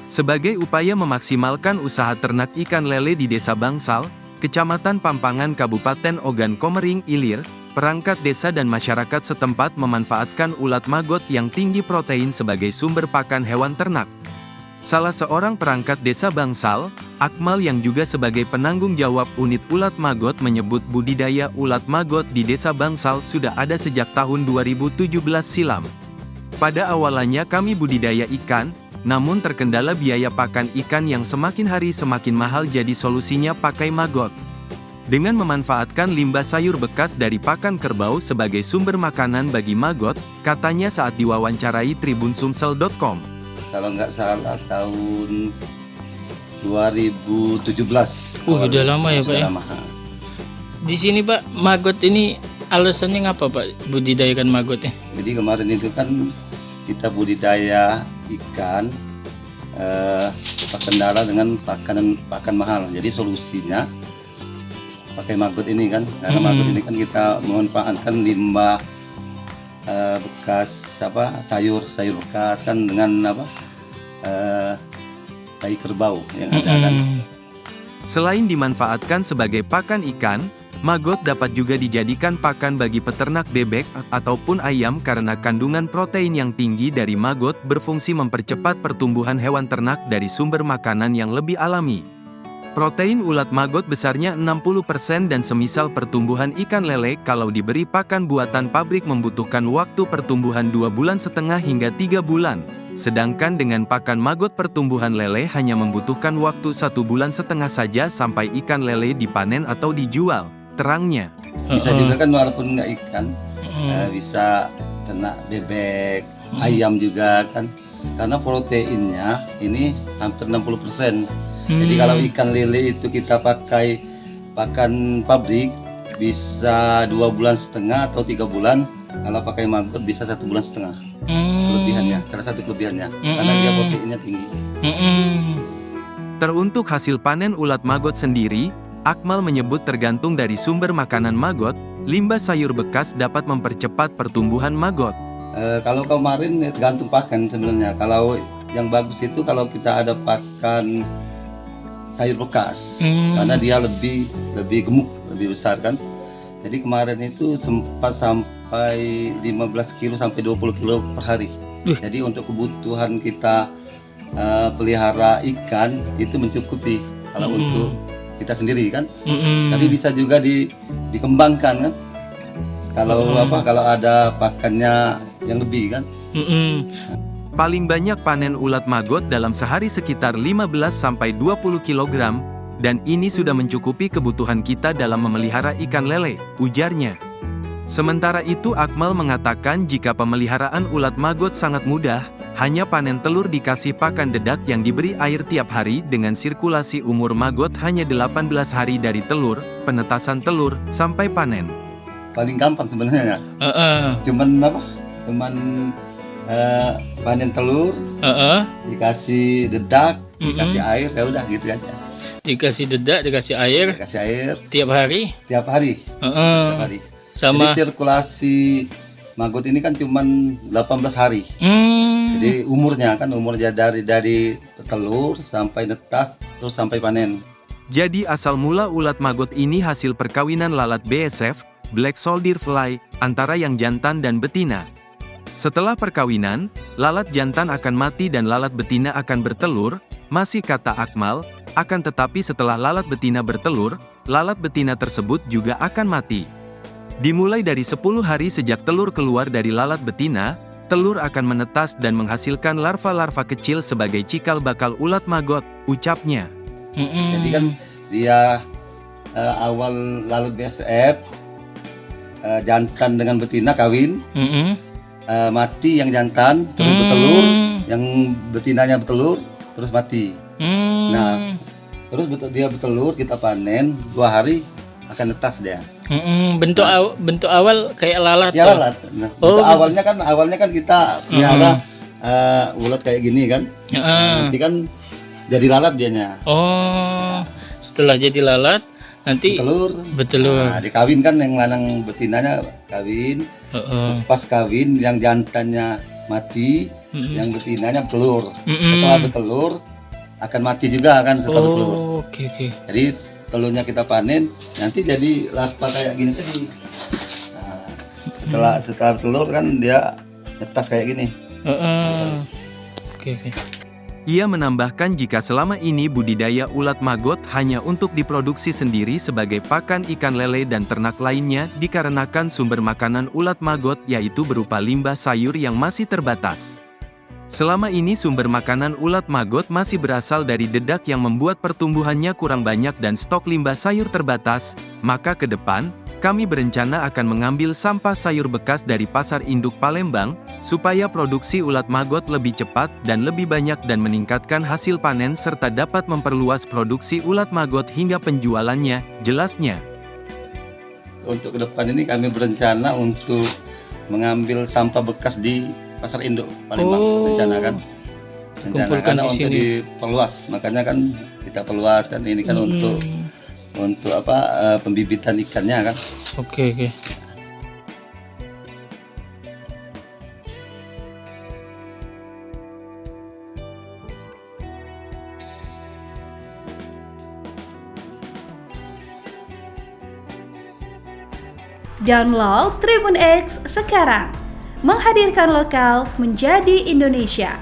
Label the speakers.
Speaker 1: Sebagai upaya memaksimalkan usaha ternak ikan lele di Desa Bangsal, Kecamatan Pampangan Kabupaten Ogan Komering Ilir, perangkat desa dan masyarakat setempat memanfaatkan ulat maggot yang tinggi protein sebagai sumber pakan hewan ternak. Salah seorang perangkat desa Bangsal, Akmal yang juga sebagai penanggung jawab unit ulat maggot menyebut budidaya ulat maggot di Desa Bangsal sudah ada sejak tahun 2017 silam. Pada awalnya kami budidaya ikan, namun terkendala biaya pakan ikan yang semakin hari semakin mahal, jadi solusinya pakai maggot. Dengan memanfaatkan limbah sayur bekas dari pakan kerbau sebagai sumber makanan bagi maggot, katanya saat diwawancarai tribunsumsel.com.
Speaker 2: Kalau nggak salah tahun 2017.
Speaker 3: Udah lama ya Pak ya?
Speaker 2: Lama.
Speaker 3: Di sini Pak, maggot ini alasannya ngapa Pak budidayakan maggotnya?
Speaker 2: Jadi kemarin itu kan kita budidaya ikan terkendala dengan pakan mahal. Jadi solusinya pakai maggot ini kan, karena maggot ini kan kita memanfaatkan limbah bekas sayur bekas kan dengan tai kerbau yang ada kan.
Speaker 1: Selain dimanfaatkan sebagai pakan ikan, maggot dapat juga dijadikan pakan bagi peternak bebek ataupun ayam karena kandungan protein yang tinggi dari maggot berfungsi mempercepat pertumbuhan hewan ternak dari sumber makanan yang lebih alami. Protein ulat maggot besarnya 60% dan semisal pertumbuhan ikan lele kalau diberi pakan buatan pabrik membutuhkan waktu pertumbuhan 2,5 bulan hingga 3 bulan. Sedangkan dengan pakan maggot pertumbuhan lele hanya membutuhkan waktu 1,5 bulan saja sampai ikan lele dipanen atau dijual, terangnya.
Speaker 2: Bisa juga kan walaupun nggak ikan, bisa ternak bebek, ayam juga kan. Karena proteinnya ini hampir 60%. Jadi kalau ikan lele itu kita pakai pakan pabrik bisa 2,5 bulan atau 3 bulan. Kalau pakai maggot bisa 1,5 bulan. Kelebihannya, salah satu kelebihannya, karena dia proteinnya tinggi.
Speaker 1: Teruntuk hasil panen ulat maggot sendiri, Akmal menyebut tergantung dari sumber makanan maggot, limbah sayur bekas dapat mempercepat pertumbuhan maggot.
Speaker 2: Kalau kemarin tergantung pakan sebenarnya. Kalau yang bagus itu kalau kita ada pakan sayur bekas, karena dia lebih gemuk, lebih besar kan. Jadi kemarin itu sempat sampai 15 kilo sampai 20 kilo per hari. Jadi untuk kebutuhan kita pelihara ikan itu mencukupi kalau untuk kita sendiri kan. Tapi bisa juga dikembangkan kan. Kalau kalau ada pakannya yang lebih kan.
Speaker 1: Paling banyak panen ulat maggot dalam sehari sekitar 15-20 kg, dan ini sudah mencukupi kebutuhan kita dalam memelihara ikan lele, ujarnya. Sementara itu Akmal mengatakan jika pemeliharaan ulat maggot sangat mudah, hanya panen telur dikasih pakan dedak yang diberi air tiap hari dengan sirkulasi umur maggot hanya 18 hari dari telur, penetasan telur, sampai panen.
Speaker 2: Paling gampang sebenarnya. Cuman panen telur, dikasih dedak, dikasih air, ya udah gitu aja.
Speaker 3: Dikasih dedak, dikasih air tiap hari.
Speaker 2: Tiap hari.
Speaker 3: Sama.
Speaker 2: Jadi sirkulasi maggot ini kan cuman 18 hari. Jadi umurnya dari telur sampai netas terus sampai panen.
Speaker 1: Jadi asal mula ulat maggot ini hasil perkawinan lalat BSF, Black Soldier Fly, antara yang jantan dan betina. Setelah perkawinan, lalat jantan akan mati dan lalat betina akan bertelur, masih kata Akmal, akan tetapi setelah lalat betina bertelur, lalat betina tersebut juga akan mati. Dimulai dari 10 hari sejak telur keluar dari lalat betina, telur akan menetas dan menghasilkan larva-larva kecil sebagai cikal bakal ulat maggot, ucapnya.
Speaker 2: Jadi kan dia awal lalat BSF, jantan dengan betina kawin. Mati yang jantan, terus bertelur, yang betinanya bertelur, terus mati. Nah, terus dia bertelur, kita panen, 2 hari akan netas dia.
Speaker 3: Bentuk awal kayak lalat.
Speaker 2: Ya lalat. Nah, awalnya kan kita pelihara ulat kayak gini kan. Nanti kan jadi lalat dianya.
Speaker 3: Setelah jadi lalat nanti bertelur.
Speaker 2: Nah, dikawin kan yang lanang betinanya kawin. Terus pas kawin yang jantannya mati, yang betinanya bertelur. Setelah bertelur akan mati juga kan setelah bertelur.
Speaker 3: Oh, oke.
Speaker 2: Jadi telurnya kita panen, nanti jadi larva kayak gini tadi. Nah, setelah telur kan dia netas kayak gini.
Speaker 3: Oke.
Speaker 1: Ia menambahkan jika selama ini budidaya ulat maggot hanya untuk diproduksi sendiri sebagai pakan ikan lele dan ternak lainnya dikarenakan sumber makanan ulat maggot yaitu berupa limbah sayur yang masih terbatas. Selama ini sumber makanan ulat maggot masih berasal dari dedak yang membuat pertumbuhannya kurang banyak dan stok limbah sayur terbatas, maka ke depan, kami berencana akan mengambil sampah sayur bekas dari pasar induk Palembang, supaya produksi ulat maggot lebih cepat dan lebih banyak dan meningkatkan hasil panen serta dapat memperluas produksi ulat maggot hingga penjualannya, jelasnya.
Speaker 2: Untuk ke depan ini kami berencana untuk mengambil sampah bekas di pasar induk Palembang, rencanakan
Speaker 3: Kumpulkan di
Speaker 2: untuk
Speaker 3: sini.
Speaker 2: diperluas, makanya kan kita perluas kan ini kan untuk pembibitan ikannya kan.
Speaker 3: Oke.
Speaker 4: Download Tribun X sekarang, menghadirkan lokal menjadi Indonesia.